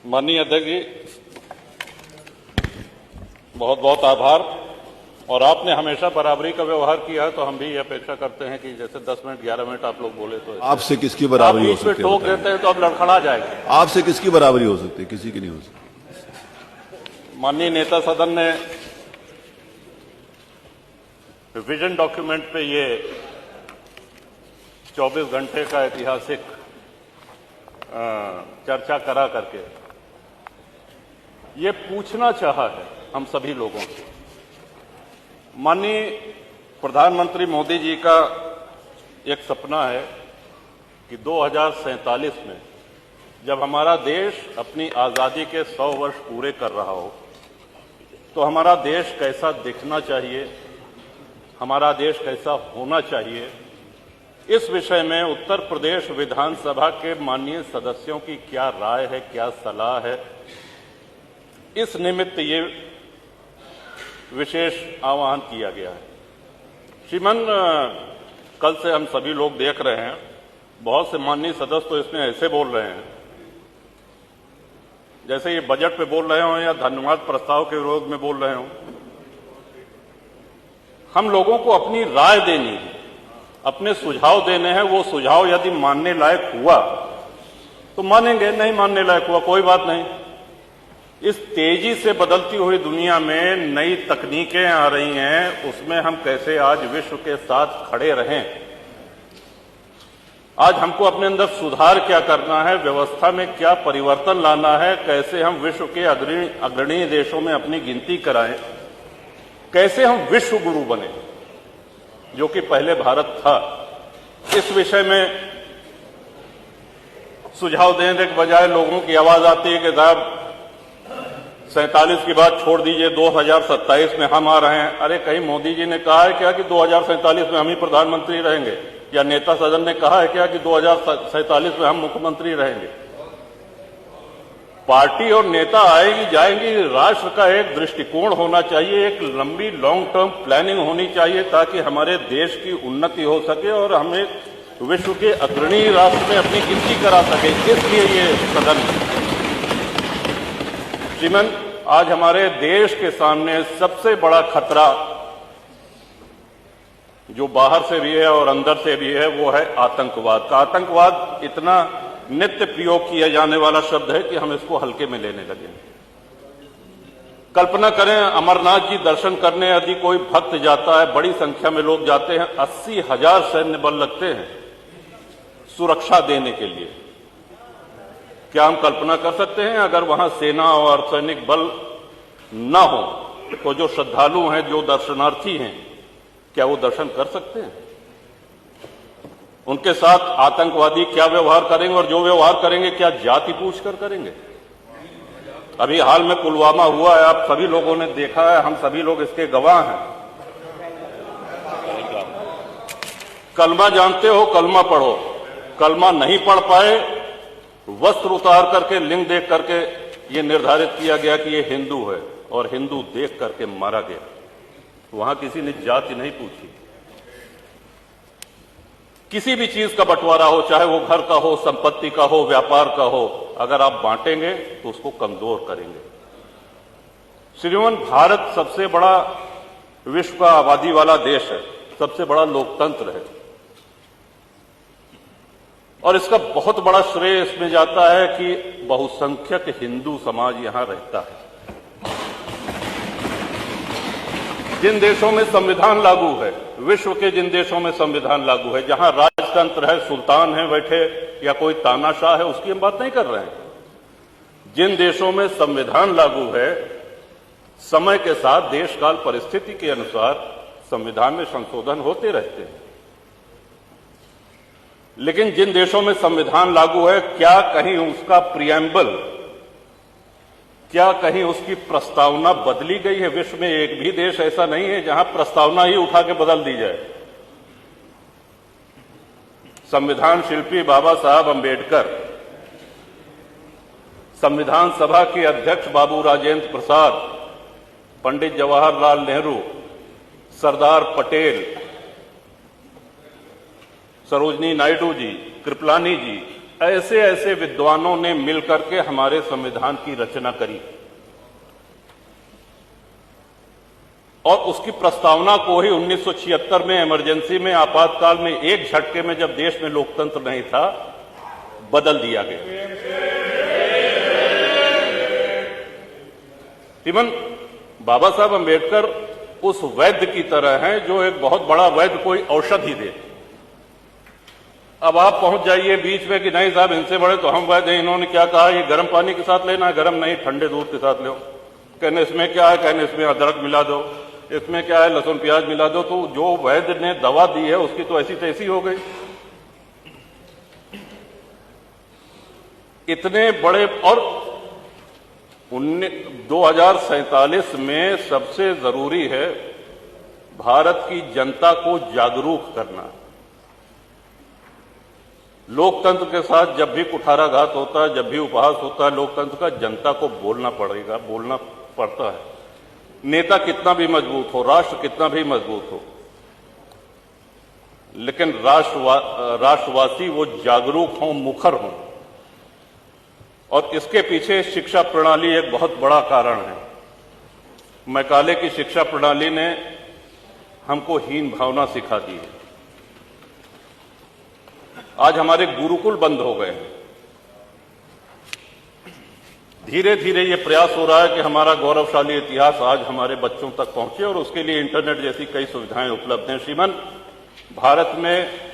माननीय अध्यक्ष जी, बहुत बहुत आभार। और आपने हमेशा बराबरी का व्यवहार किया है, तो हम भी ये अपेक्षा करते हैं कि जैसे 10 मिनट 11 मिनट आप लोग बोले तो आपसे किसकी बराबरी हो सकती है? टोक देते हैं तो अब लड़खड़ा जाएगा। आपसे किसकी बराबरी हो सकती है? किसी की नहीं हो सकती। माननीय नेता सदन ने विजन डॉक्यूमेंट पे ये 24 घंटे का ऐतिहासिक चर्चा करा करके ये पूछना चाहा है हम सभी लोगों से। माननीय प्रधानमंत्री मोदी जी का एक सपना है कि 2047 में जब हमारा देश अपनी आजादी के 100 वर्ष पूरे कर रहा हो तो हमारा देश कैसा दिखना चाहिए, हमारा देश कैसा होना चाहिए, इस विषय में उत्तर प्रदेश विधानसभा के माननीय सदस्यों की क्या राय है, क्या सलाह है, इस निमित्त ये विशेष आह्वान किया गया है। श्रीमान, कल से हम सभी लोग देख रहे हैं, बहुत से माननीय सदस्य तो इसमें ऐसे बोल रहे हैं जैसे ये बजट पे बोल रहे हों या धन्यवाद प्रस्ताव के विरोध में बोल रहे हों। हम लोगों को अपनी राय देनी है, अपने सुझाव देने हैं। वो सुझाव यदि मानने लायक हुआ तो मानेंगे, नहीं मानने लायक हुआ कोई बात नहीं। इस तेजी से बदलती हुई दुनिया में नई तकनीकें आ रही हैं, उसमें हम कैसे आज विश्व के साथ खड़े रहें। आज हमको अपने अंदर सुधार क्या करना है, व्यवस्था में क्या परिवर्तन लाना है, कैसे हम विश्व के अग्रणी देशों में अपनी गिनती कराएं, कैसे हम विश्व गुरु बने जो कि पहले भारत था। इस विषय में सुझाव देने के बजाय लोगों की आवाज आती है कि साहब 47 की बात छोड़ दीजिए, 2027 में हम आ रहे हैं। अरे कहीं मोदी जी ने कहा है क्या कि 2047 में हम ही प्रधानमंत्री रहेंगे, या नेता सदन ने कहा है क्या कि 2047 में हम मुख्यमंत्री रहेंगे? पार्टी और नेता आएगी जाएंगी, राष्ट्र का एक दृष्टिकोण होना चाहिए, एक लंबी लॉन्ग टर्म प्लानिंग होनी चाहिए ताकि हमारे देश की उन्नति हो सके और हम एक विश्व के अग्रणी राष्ट्र में अपनी गिनती करा सके। इसलिए ये सदन श्रीमन, आज हमारे देश के सामने सबसे बड़ा खतरा जो बाहर से भी है और अंदर से भी है वो है आतंकवाद का। आतंकवाद इतना नित्य प्रयोग किया जाने वाला शब्द है कि हम इसको हल्के में लेने लगे। कल्पना करें, अमरनाथ जी दर्शन करने यदि कोई भक्त जाता है, बड़ी संख्या में लोग जाते हैं, 80,000 सैन्य बल लगते हैं सुरक्षा देने के लिए। क्या हम कल्पना कर सकते हैं अगर वहां सेना और अर्धसैनिक बल न हो तो जो श्रद्धालु हैं, जो दर्शनार्थी हैं, क्या वो दर्शन कर सकते हैं? उनके साथ आतंकवादी क्या व्यवहार करेंगे, और जो व्यवहार करेंगे क्या जाति पूछकर करेंगे? अभी हाल में पुलवामा हुआ है, आप सभी लोगों ने देखा है, हम सभी लोग इसके गवाह हैं। कलमा जानते हो, कलमा पढ़ो। कलमा नहीं पढ़ पाए, वस्त्र उतार करके, लिंग देख करके ये निर्धारित किया गया कि ये हिंदू है, और हिंदू देख करके मारा गया। वहां किसी ने जाति नहीं पूछी। किसी भी चीज का बंटवारा हो, चाहे वो घर का हो, संपत्ति का हो, व्यापार का हो, अगर आप बांटेंगे तो उसको कमजोर करेंगे। श्रीमान, भारत सबसे बड़ा विश्व का आबादी वाला देश है, सबसे बड़ा लोकतंत्र है, और इसका बहुत बड़ा श्रेय इसमें जाता है कि बहुसंख्यक हिंदू समाज यहां रहता है। जिन देशों में संविधान लागू है, विश्व के जिन देशों में संविधान लागू है, जहां राजतंत्र है, सुल्तान है बैठे या कोई तानाशाह है, उसकी हम बात नहीं कर रहे हैं। जिन देशों में संविधान लागू है, समय के साथ देश काल परिस्थिति के अनुसार संविधान में संशोधन होते रहते हैं। लेकिन जिन देशों में संविधान लागू है, क्या कहीं उसका प्रिएम्बल, क्या कहीं उसकी प्रस्तावना बदली गई है? विश्व में एक भी देश ऐसा नहीं है जहां प्रस्तावना ही उठा के बदल दी जाए। संविधान शिल्पी बाबा साहब अंबेडकर, संविधान सभा के अध्यक्ष बाबू राजेंद्र प्रसाद, पंडित जवाहरलाल नेहरू, सरदार पटेल, सरोजनी नायडू जी, कृपलानी जी, ऐसे ऐसे विद्वानों ने मिलकर के हमारे संविधान की रचना करी और उसकी प्रस्तावना को ही 1976 में इमरजेंसी में, आपातकाल में, एक झटके में, जब देश में लोकतंत्र नहीं था, बदल दिया गया। इवन बाबा साहब अंबेडकर उस वैद्य की तरह हैं जो एक बहुत बड़ा वैद्य कोई औषधि दे। अब आप पहुंच जाइए बीच में कि नहीं साहब इनसे बड़े तो हम वैद्य हैं, इन्होंने क्या कहा, ये गर्म पानी के साथ लेना है, गर्म नहीं ठंडे दूध के साथ लो। कहने इसमें क्या है, कहने इसमें अदरक मिला दो, इसमें क्या है, लहसुन प्याज मिला दो। तो जो वैद्य ने दवा दी है उसकी तो ऐसी तैसी हो गई। इतने बड़े, और 2047 में सबसे जरूरी है भारत की जनता को जागरूक करना। लोकतंत्र के साथ जब भी कुठाराघात होता है, जब भी उपहास होता है लोकतंत्र का, जनता को बोलना पड़ेगा, बोलना पड़ता है। नेता कितना भी मजबूत हो, राष्ट्र कितना भी मजबूत हो, लेकिन राष्ट्रवासी वो जागरूक हों, मुखर हों। और इसके पीछे शिक्षा प्रणाली एक बहुत बड़ा कारण है। मैकाले की शिक्षा प्रणाली ने हमको हीन भावना सिखा दी है। आज हमारे गुरुकुल बंद हो गए हैं। धीरे धीरे ये प्रयास हो रहा है कि हमारा गौरवशाली इतिहास आज हमारे बच्चों तक पहुंचे और उसके लिए इंटरनेट जैसी कई सुविधाएं उपलब्ध हैं। श्रीमान, भारत में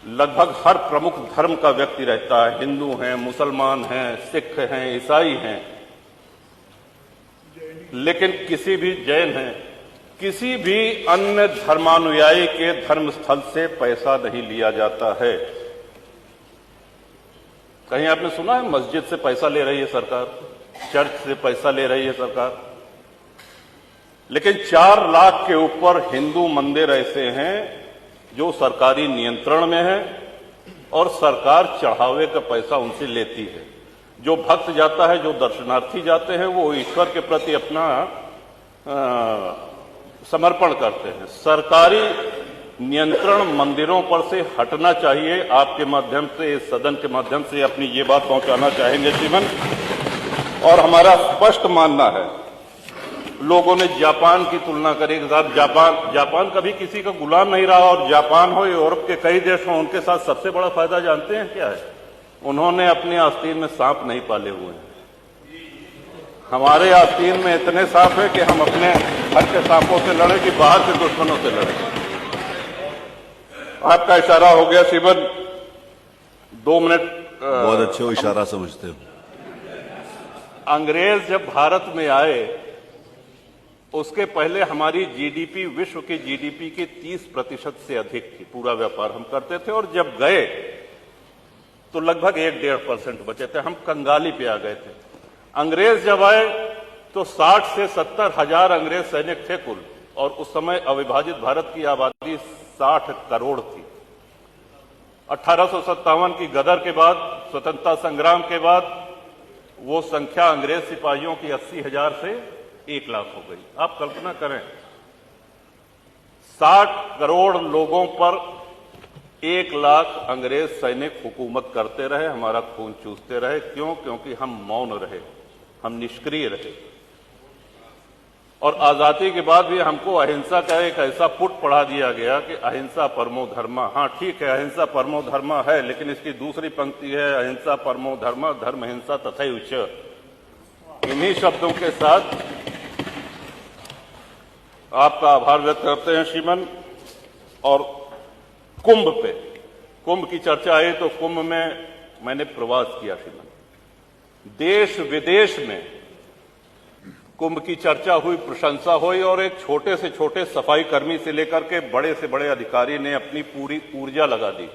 लगभग हर प्रमुख धर्म का व्यक्ति रहता है। हिंदू हैं, मुसलमान हैं, सिख हैं, ईसाई हैं, लेकिन किसी भी जैन हैं, किसी भी अन्य धर्मानुयायी के धर्मस्थल से पैसा नहीं लिया जाता है। कहीं आपने सुना है मस्जिद से पैसा ले रही है सरकार, चर्च से पैसा ले रही है सरकार? लेकिन 4 लाख के ऊपर हिंदू मंदिर ऐसे हैं जो सरकारी नियंत्रण में है और सरकार चढ़ावे का पैसा उनसे लेती है। जो भक्त जाता है, जो दर्शनार्थी जाते हैं, वो ईश्वर के प्रति अपना समर्पण करते हैं। सरकारी नियंत्रण मंदिरों पर से हटना चाहिए। आपके माध्यम से, इस सदन के माध्यम से अपनी ये बात पहुंचाना चाहेंगे श्रीमान। और हमारा स्पष्ट मानना है, लोगों ने जापान की तुलना करी कि साहब जापान कभी किसी का गुलाम नहीं रहा, और जापान हो, यूरोप के कई देश हो, उनके साथ सबसे बड़ा फायदा जानते हैं क्या है? उन्होंने अपने आस्तीन में सांप नहीं पाले हुए हैं। हमारे आस्तीन में इतने सांप है कि हम अपने घर के सांपों से लड़े कि बाहर के दुश्मनों से लड़े। आपका इशारा हो गया श्रीमान, 2 मिनट। बहुत अच्छे हो, इशारा समझते हो। अंग्रेज जब भारत में आए, उसके पहले हमारी जीडीपी विश्व की जीडीपी के 30% से अधिक थी। पूरा व्यापार हम करते थे, और जब गए तो लगभग 1-1.5% बचे थे। हम कंगाली पे आ गए थे। अंग्रेज जब आए तो 60 से 70 हजार अंग्रेज सैनिक थे कुल, और उस समय अविभाजित भारत की आबादी 60 करोड़ थी। 1857 की गदर के बाद, स्वतंत्रता संग्राम के बाद, वो संख्या अंग्रेज सिपाहियों की 80,000 से 1 लाख हो गई। आप कल्पना करें, 60 करोड़ लोगों पर 1 लाख अंग्रेज सैनिक हुकूमत करते रहे, हमारा खून चूसते रहे। क्यों? क्योंकि हम मौन रहे, हम निष्क्रिय रहे। और आजादी के बाद भी हमको अहिंसा का एक ऐसा पुट पढ़ा दिया गया कि अहिंसा परमो धर्मा। हाँ ठीक है, अहिंसा परमो धर्मा है, लेकिन इसकी दूसरी पंक्ति है अहिंसा परमो धर्मा धर्म हिंसा तथैव च। इन्हीं शब्दों के साथ आपका आभार व्यक्त करते हैं श्रीमान। और कुंभ की चर्चा आई तो कुंभ में मैंने प्रवास किया श्रीमान। देश विदेश में कुंभ की चर्चा हुई, प्रशंसा हुई, और एक छोटे से छोटे सफाई कर्मी से लेकर के बड़े से बड़े अधिकारी ने अपनी पूरी ऊर्जा लगा दी।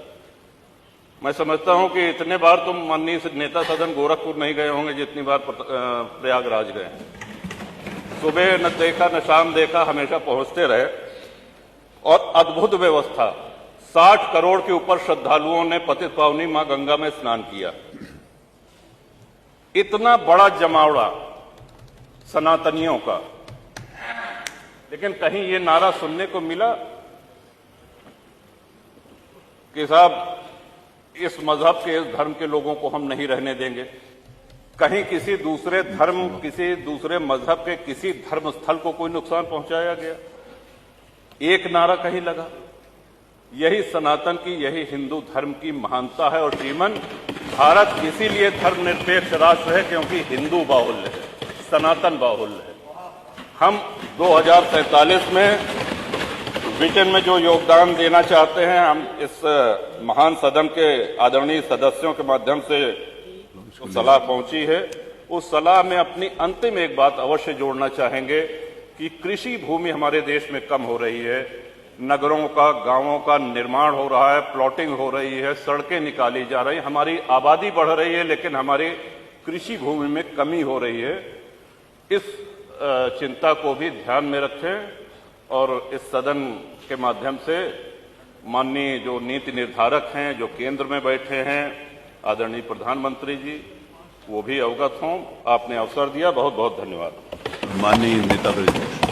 मैं समझता हूं कि इतने बार तुम माननीय नेता सदन गोरखपुर नहीं गए होंगे जितनी बार प्रयागराज गए हैं। सुबह न देखा न शाम देखा, हमेशा पहुंचते रहे। और अद्भुत व्यवस्था, 60 करोड़ के ऊपर श्रद्धालुओं ने पतित पावनी मां गंगा में स्नान किया। इतना बड़ा जमावड़ा सनातनियों का, लेकिन कहीं ये नारा सुनने को मिला कि साहब इस मजहब के, इस धर्म के लोगों को हम नहीं रहने देंगे। कहीं किसी दूसरे धर्म, किसी दूसरे मजहब के किसी धर्म स्थल को कोई नुकसान पहुंचाया गया? एक नारा कहीं लगा? यही सनातन की, यही हिंदू धर्म की महानता है। और श्रीमन, भारत इसीलिए धर्मनिरपेक्ष राष्ट्र है क्योंकि हिंदू बाहुल्य है, सनातन बाहुल्य है। हम 2047 में विजन में जो योगदान देना चाहते हैं, हम इस महान सदन के आदरणीय सदस्यों के माध्यम से जो सलाह पहुंची है, उस सलाह में अपनी अंतिम एक बात अवश्य जोड़ना चाहेंगे कि कृषि भूमि हमारे देश में कम हो रही है, नगरों का, गांवों का निर्माण हो रहा है, प्लॉटिंग हो रही है, सड़कें निकाली जा रही, हमारी आबादी बढ़ रही है, लेकिन हमारी कृषि भूमि में कमी हो रही है। इस चिंता को भी ध्यान में रखें और इस सदन के माध्यम से माननीय जो नीति निर्धारक हैं, जो केंद्र में बैठे हैं, आदरणीय प्रधानमंत्री जी, वो भी अवगत हों। आपने अवसर दिया, बहुत बहुत धन्यवाद। माननीय नेता प्रतिपक्ष।